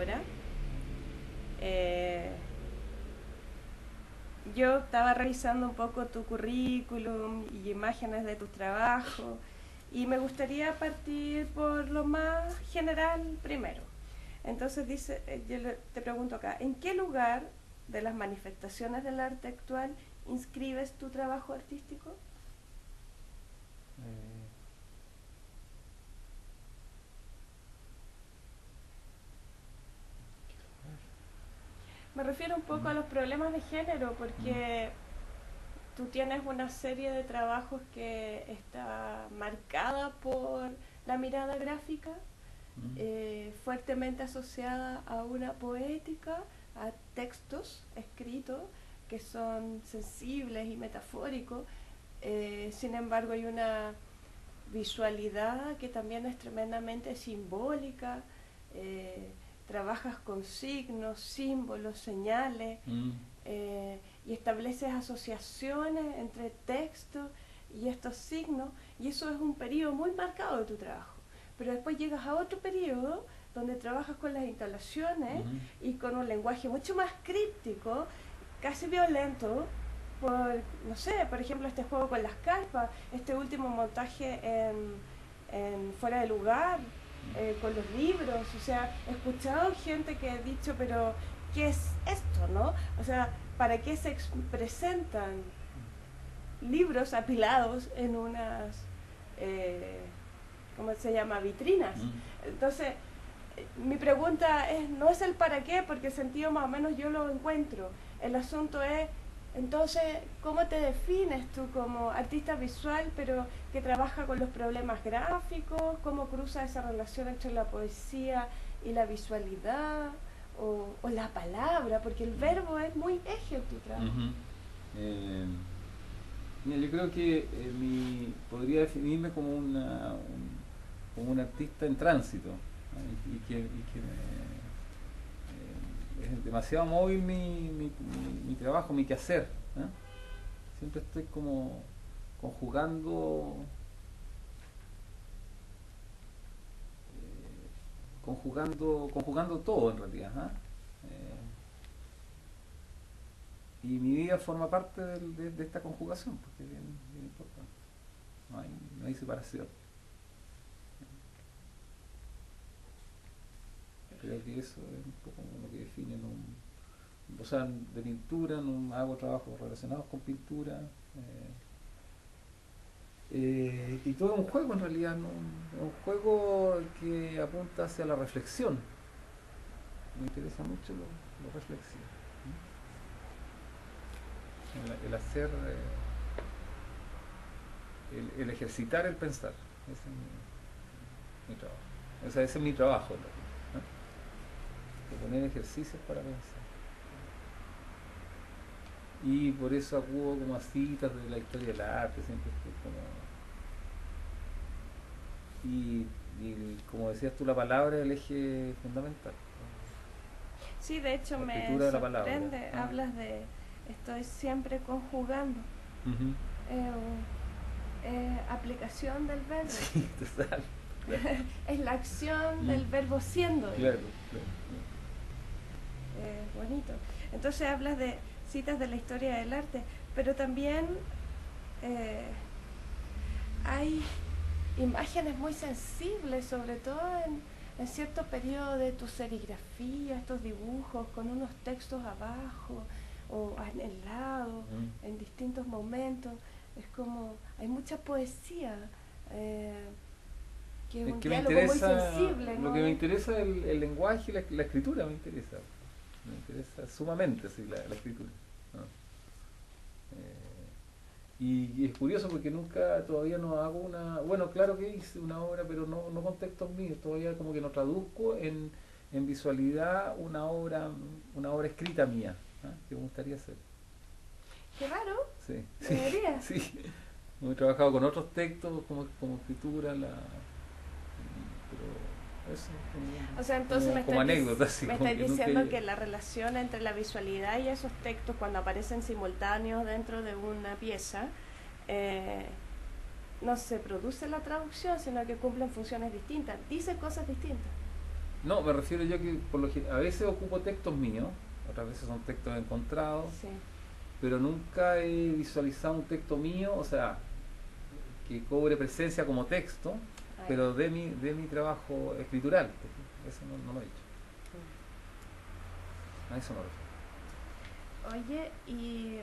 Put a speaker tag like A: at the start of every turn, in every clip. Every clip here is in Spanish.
A: obra. Yo estaba revisando un poco tu currículum y imágenes de tus trabajos y me gustaría partir por lo más general primero. Entonces te pregunto acá, ¿en qué lugar de las manifestaciones del arte actual inscribes tu trabajo artístico? Me refiero un poco a los problemas de género, porque tú tienes una serie de trabajos que está marcada por la mirada gráfica, fuertemente asociada a una poética, a textos escritos que son sensibles y metafóricos. Sin embargo, hay una visualidad que también es tremendamente simbólica. Trabajas con signos, símbolos, señales, y estableces asociaciones entre textos y estos signos, y eso es un periodo muy marcado de tu trabajo. Pero después llegas a otro periodo donde trabajas con las instalaciones y con un lenguaje mucho más críptico, casi violento, por, no sé, por ejemplo, este juego con las carpas, este último montaje en Fuera de Lugar, con los libros. O sea, he escuchado gente que ha dicho, pero ¿qué es esto, no? O sea, ¿para qué se presentan libros apilados en unas, ¿cómo se llama?, vitrinas? Entonces, mi pregunta no es el para qué, porque el sentido más o menos yo lo encuentro. El asunto es, entonces, ¿cómo te defines tú como artista visual, pero que trabaja con los problemas gráficos? ¿Cómo cruza esa relación entre la poesía y la visualidad? O la palabra, porque el verbo es muy eje en tu trabajo.
B: Mira, yo creo que podría definirme como como un artista en tránsito, ¿no? Es demasiado móvil mi trabajo, mi quehacer, ¿no? Siempre estoy como conjugando conjugando todo en realidad, ¿eh? Y mi vida forma parte de esta conjugación, porque es bien importante. No hay separación. Creo que eso es un poco lo que define. O sea, de pintura, no hago trabajos relacionados con pintura. Y todo es un juego en realidad, ¿no? Es un juego que apunta hacia la reflexión. Me interesa mucho lo reflexivo. El hacer, el ejercitar el pensar. Ese es mi trabajo. O sea, ese es mi trabajo, ¿no? De poner ejercicios para pensar. Y por eso acudo como a citas de la historia del arte, siempre estoy como... Y como decías tú, la palabra es el eje fundamental.
A: Sí, de hecho
B: La
A: me
B: escritura de la palabra,
A: sorprende,
B: ¿no?
A: hablas de estoy siempre conjugando. Aplicación del verbo.
B: Sí, total.
A: Es la acción del verbo siendo.
B: Claro, claro.
A: Bonito. Entonces hablas de citas de la historia del arte, pero también hay imágenes muy sensibles, sobre todo en cierto periodo de tu serigrafía, estos dibujos con unos textos abajo o en el lado, en distintos momentos. Es como, hay mucha poesía, que es un diálogo muy sensible, ¿no?
B: Lo que me interesa es el lenguaje y la escritura me interesa sumamente, sí, la escritura, ¿no? Y es curioso porque todavía no hago bueno, claro que hice una obra, pero no con textos míos, todavía como que no traduzco en visualidad una obra escrita mía, ¿no? Que me gustaría hacer.
A: Qué raro.
B: Sí,
A: Debería.
B: sí. He trabajado con otros textos como escritura, pero eso
A: o sea, entonces
B: como anécdota,
A: me estáis diciendo que la relación entre la visualidad y esos textos, cuando aparecen simultáneos dentro de una pieza, no se produce la traducción, sino que cumplen funciones distintas, dicen cosas distintas.
B: No, me refiero yo que a veces ocupo textos míos, otras veces son textos encontrados,
A: Sí.
B: pero nunca he visualizado un texto mío, o sea, que cobre presencia como texto,
A: Ahí.
B: pero de mi trabajo escritural. Eso no lo he hecho. A eso me refiero.
A: Oye, y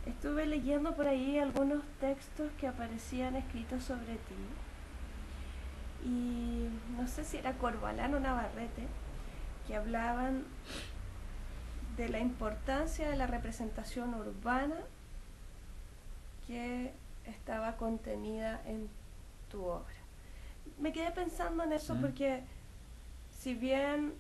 A: estuve leyendo por ahí algunos textos que aparecían escritos sobre ti. Y no sé si era Corbalán o Navarrete, que hablaban de la importancia de la representación urbana que estaba contenida en tu obra. Me quedé pensando en eso porque si bien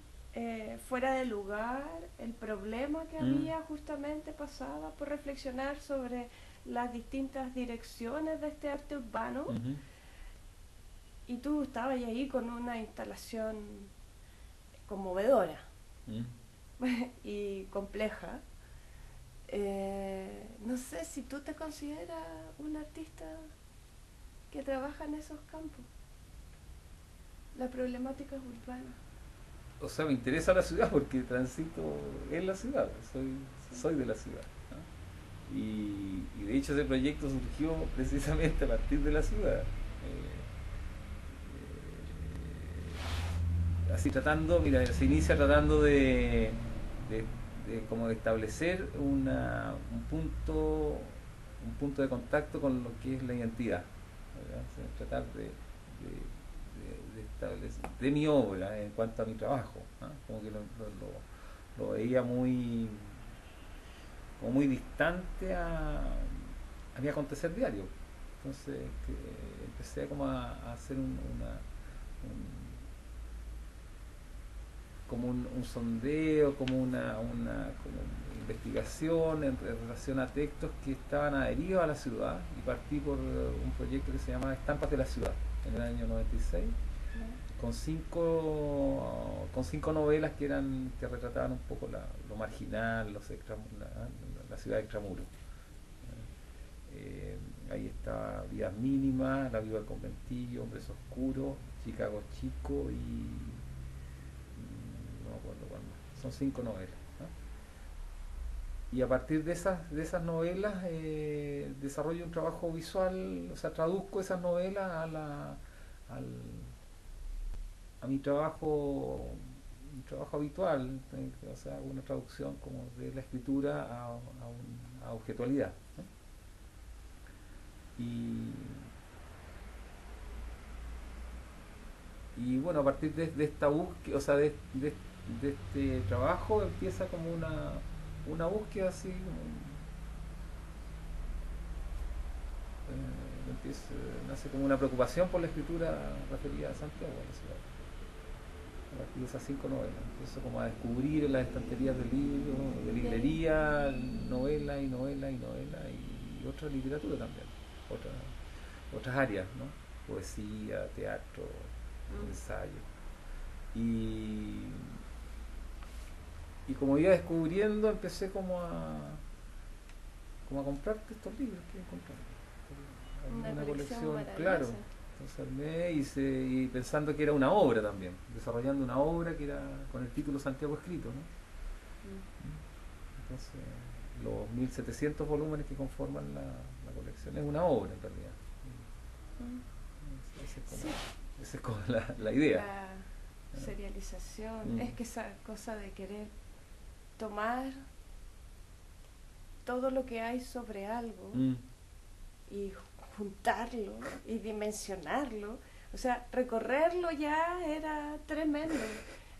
A: fuera de lugar, el problema que había justamente pasaba por reflexionar sobre las distintas direcciones de este arte urbano. Y tú estabas ahí con una instalación conmovedora y compleja. No sé si tú te consideras un artista que trabaja en esos campos, la problemática urbana.
B: O sea, me interesa la ciudad porque transito en la ciudad, soy de la ciudad, ¿no? Y de hecho ese proyecto surgió precisamente a partir de la ciudad. Así tratando, mira, se inicia tratando de como de establecer un punto de contacto con lo que es la identidad, ¿verdad? O sea, tratar de establecer de mi obra en cuanto a mi trabajo, ¿no? Como que lo veía como muy distante a mi acontecer diario. Entonces empecé como a hacer como un sondeo, como una como investigación en relación a textos que estaban adheridos a la ciudad, y partí por un proyecto que se llamaba Estampas de la Ciudad en el año 96, con cinco novelas que retrataban un poco lo marginal, la ciudad de extramuro. Ahí está Vidas Mínimas, La Viuda del Conventillo, Hombres Oscuros, Chicago Chico y no me acuerdo cuál más. Son 5 novelas, ¿no? Y a partir de esas novelas desarrollo un trabajo visual, o sea, traduzco esas novelas a mi trabajo habitual, o sea, hago una traducción como de la escritura a objetualidad, ¿no? Y bueno, a partir de esta búsqueda, o sea, de este trabajo empieza como una búsqueda así, nace como una preocupación por la escritura referida a Santiago, a la ciudad. A partir de esas 5 novelas, empiezo como a descubrir en las estanterías de libros, de librería, novela y novela y novela y otra literatura también, otras áreas, ¿no? Poesía, teatro, ensayo. Y como iba descubriendo, empecé como a comprar estos libros que encontré.
A: Una colección,
B: claro. Entonces armé y pensando que era una obra también, desarrollando una obra que era con el título Santiago Escrito, ¿no? Entonces los 1700 volúmenes que conforman la colección es una obra en realidad. Esa es como la idea.
A: La serialización, es que esa cosa de querer tomar todo lo que hay sobre algo y juntarlo y dimensionarlo, o sea, recorrerlo ya era tremendo.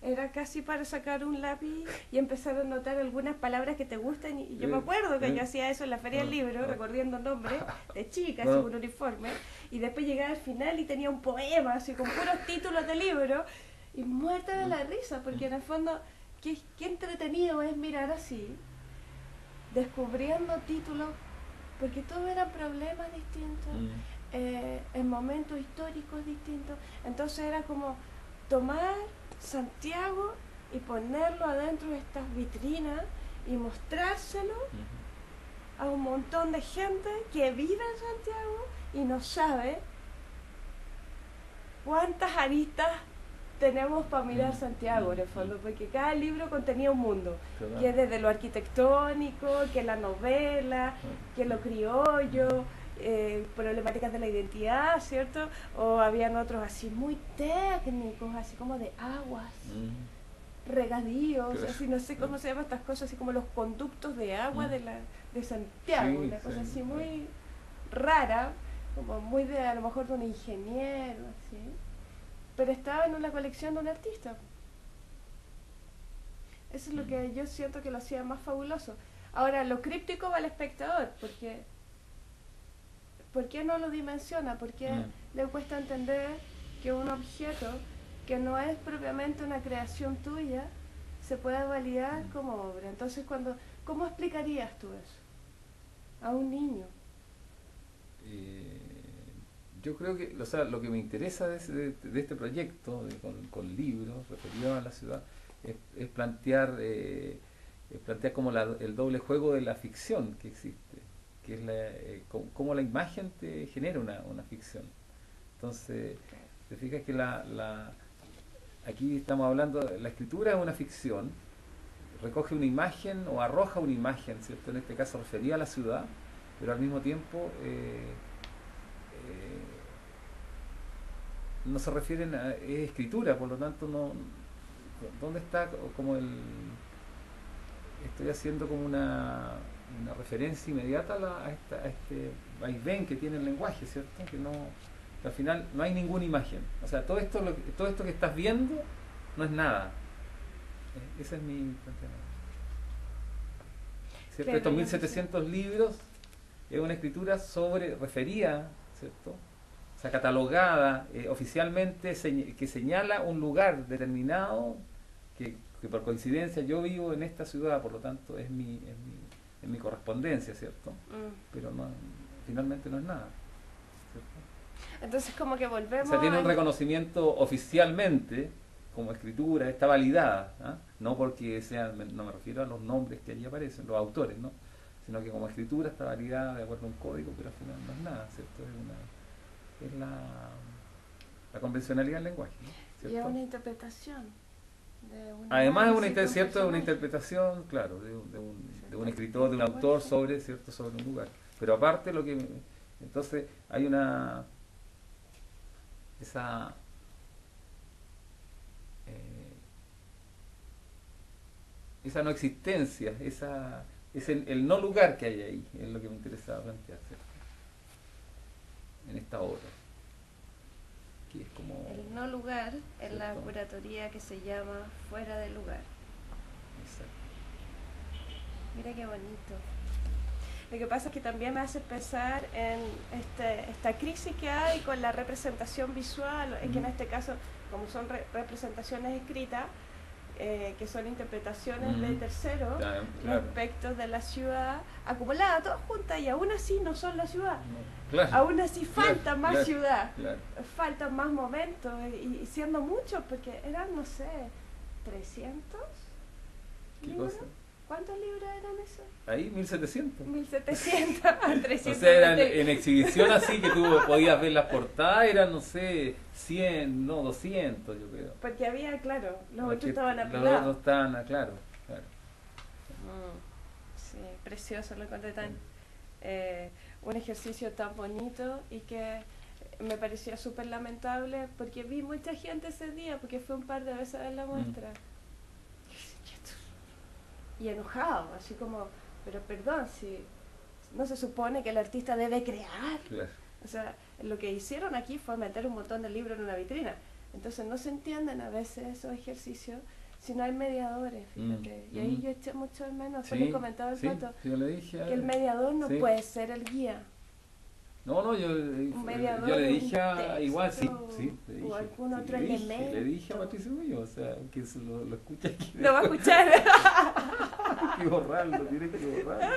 A: Era casi para sacar un lápiz y empezar a anotar algunas palabras que te gustan. Y yo me acuerdo que yo hacía eso en la Feria del Libro, recorriendo nombres de chicas, así, un uniforme. Y después llegaba al final y tenía un poema, así, con puros títulos de libros. Y muerta de la risa, porque en el fondo, qué entretenido es mirar así, descubriendo títulos, porque todos eran problemas distintos, en momentos históricos distintos. Entonces era como tomar Santiago y ponerlo adentro de estas vitrinas y mostrárselo a un montón de gente que vive en Santiago y no sabe cuántas aristas tenemos para mirar Santiago en el fondo, porque cada libro contenía un mundo,
B: Claro.
A: que desde lo arquitectónico, que la novela, que lo criollo, problemáticas de la identidad, ¿cierto? O habían otros así muy técnicos, así como de aguas, regadíos,
B: Claro.
A: así no sé cómo se llaman estas cosas, así como los conductos de agua de Santiago,
B: Sí,
A: una cosa
B: sí,
A: así muy rara, como muy de a lo mejor de un ingeniero, así, pero estaba en una colección de un artista. Eso es lo que yo siento que lo hacía más fabuloso. Ahora, lo críptico va al espectador, porque ¿por qué no lo dimensiona? ¿Por qué le cuesta entender que un objeto que no es propiamente una creación tuya se puede validar como obra? Entonces, ¿cómo explicarías tú eso a un niño?
B: Yo creo que, o sea, lo que me interesa de este proyecto, con libros referidos a la ciudad, es plantear como el doble juego de la ficción que existe, que es cómo la imagen te genera una ficción. Entonces, te fijas que aquí estamos hablando, la escritura es una ficción, recoge una imagen o arroja una imagen, ¿cierto? En este caso referida a la ciudad, pero al mismo tiempo no se refieren a es escritura, por lo tanto no, ¿dónde está como estoy haciendo como una referencia inmediata a este vaivén que tiene el lenguaje, ¿cierto? Que al final no hay ninguna imagen, o sea, todo esto que estás viendo no es nada. Ese es mi planteamiento, ¿cierto?
A: Claro,
B: Estos 1700 libros es una escritura referida, ¿cierto? O sea, catalogada oficialmente, que señala un lugar determinado, que por coincidencia yo vivo en esta ciudad, por lo tanto es mi correspondencia, ¿cierto? Pero finalmente no es nada, ¿cierto?
A: Entonces, como que volvemos.
B: O sea, tiene un reconocimiento oficialmente como escritura, está validada, ¿ah? No porque no me refiero a los nombres que allí aparecen, los autores, ¿no? Sino que como escritura está validada de acuerdo a un código, pero al final no es nada, ¿cierto? Es la convencionalidad del lenguaje, ¿no? ¿Cierto?
A: Y es una interpretación.
B: Además es una interpretación, claro, de un escritor, de un autor sobre un lugar. Pero aparte entonces hay esa no existencia, es el no lugar que hay ahí, es lo que me interesaba plantear, ¿cierto? En esta obra, que es como
A: el no lugar en
B: ¿cierto?
A: la curatoría que se llama Fuera de Lugar.
B: Exacto.
A: Mira qué bonito. Lo que pasa es que también me hace pensar en esta crisis que hay con la representación visual, es que en este caso, como son representaciones escritas, que son interpretaciones de terceros respecto de la ciudad, acumuladas todas juntas, y aún así no son la ciudad.
B: Claro,
A: Aún así falta más ciudad,
B: claro.
A: faltan más momentos, y siendo muchos, porque eran, no sé, 300
B: ¿Qué
A: libros.
B: cosa?
A: ¿Cuántos libros eran esos?
B: Ahí 1700.
A: 1700 a 300.
B: O sea, eran en exhibición así que tú podías ver las portadas, eran, no sé, 100, no, 200 yo creo.
A: Porque había, claro, los otros estaban
B: Los
A: apilados.
B: otros estaban, claro.
A: Sí, precioso, lo encontré tan... un ejercicio tan bonito, y que me parecía súper lamentable porque vi mucha gente ese día, porque fue un par de veces a ver la muestra. Y enojado, así como, pero perdón, si no se supone que el artista debe crear.
B: Claro.
A: O sea, lo que hicieron aquí fue meter un montón de libros en una vitrina. Entonces no se entienden a veces esos ejercicios si no hay mediadores, fíjate. Y ahí yo eché mucho de menos,
B: Sí,
A: le comentaba el Pato,
B: yo le dije
A: que el mediador no
B: sí.
A: puede ser el guía.
B: No, yo le dije igual, sí, le dije,
A: o algún otro
B: le
A: elemento.
B: le dije a Patricio Muñoz, o sea, que eso lo escucha aquí.
A: Lo va a escuchar.
B: Hay que borrarlo, tiene que borrarlo.